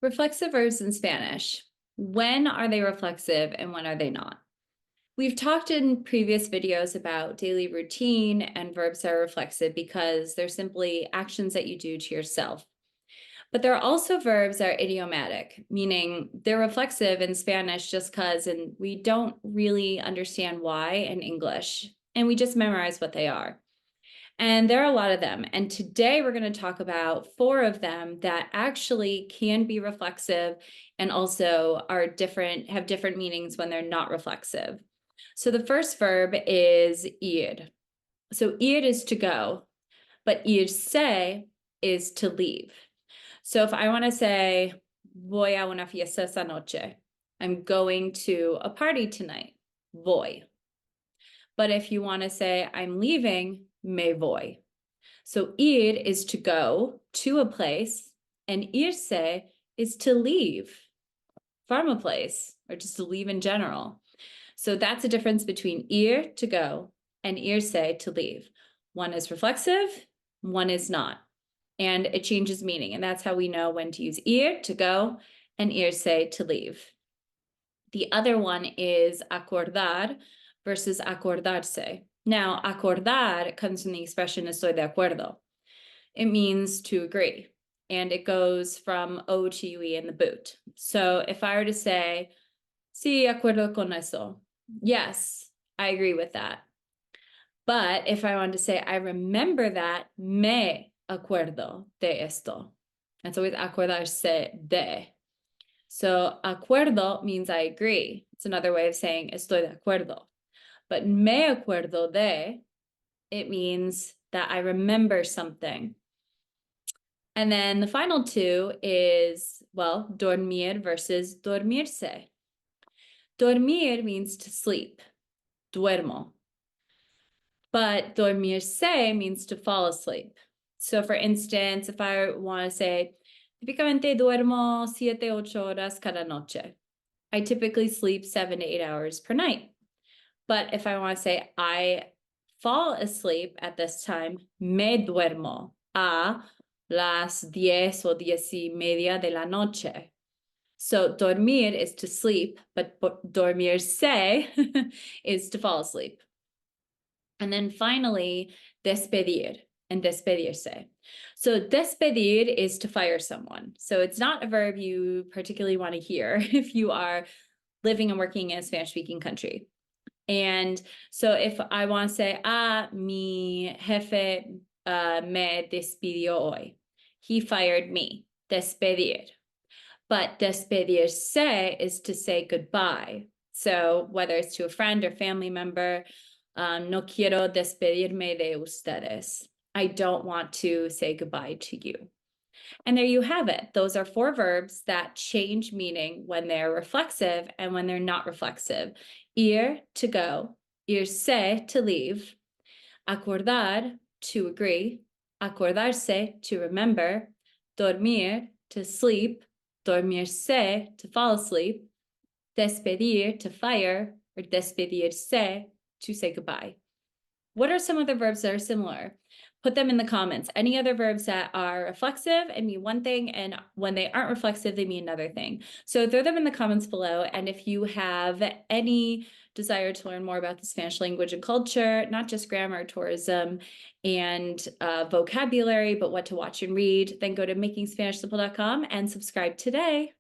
Reflexive verbs in Spanish. When are they reflexive and when are they not? We've talked in previous videos about daily routine and verbs that are reflexive because they're simply actions that you do to yourself. But there are also verbs that are idiomatic, meaning they're reflexive in Spanish just because, and we don't really understand why in English, and we just memorize what they are. And there are a lot of them. And today we're going to talk about 4 of them that actually can be reflexive and also are different, have different meanings when they're not reflexive. So the first verb is ir. So ir is to go, but irse is to leave. So if I want to say, voy a una fiesta esta noche, I'm going to a party tonight, voy. But if you want to say, I'm leaving, me voy. So ir is to go to a place, and irse is to leave from a place, or just to leave in general. So that's a difference between ir, to go, and irse, to leave. One is reflexive, one is not. And it changes meaning. And that's how we know when to use ir, to go, and irse, to leave. The other one is acordar versus acordarse. Now, acordar comes from the expression estoy de acuerdo. It means to agree. And it goes from O to UE in the boot. So if I were to say, sí, acuerdo con eso. Yes, I agree with that. But if I wanted to say, I remember that, me acuerdo de esto. It's always acordarse de. So acuerdo means I agree. It's another way of saying estoy de acuerdo. But me acuerdo de, it means that I remember something. And then the final 2 is, well, dormir versus dormirse. Dormir means to sleep, duermo. But dormirse means to fall asleep. So for instance, if I want to say, típicamente duermo 7-8 horas cada noche. I typically sleep 7 to 8 hours per night. But if I want to say I fall asleep at this time, me duermo a las 10 o 10:30 de la noche. So dormir is to sleep, but dormirse is to fall asleep. And then finally, despedir and despedirse. So despedir is to fire someone. So it's not a verb you particularly want to hear if you are living and working in a Spanish-speaking country. And so if I want to say, mi jefe me despidió hoy. He fired me. Despedir. But despedirse is to say goodbye. So whether it's to a friend or family member, no quiero despedirme de ustedes. I don't want to say goodbye to you. And there you have it. Those are 4 verbs that change meaning when they're reflexive and when they're not reflexive. Ir, to go. Irse, to leave. Acordar, to agree. Acordarse, to remember. Dormir, to sleep. Dormirse, to fall asleep. Despedir, to fire. Or despedirse, to say goodbye. What are some other verbs that are similar? Put them in the comments. Any other verbs that are reflexive and mean one thing, and when they aren't reflexive, they mean another thing. So throw them in the comments below. And if you have any desire to learn more about the Spanish language and culture, not just grammar, tourism, and vocabulary, but what to watch and read, then go to makingSpanishSimple.com and subscribe today.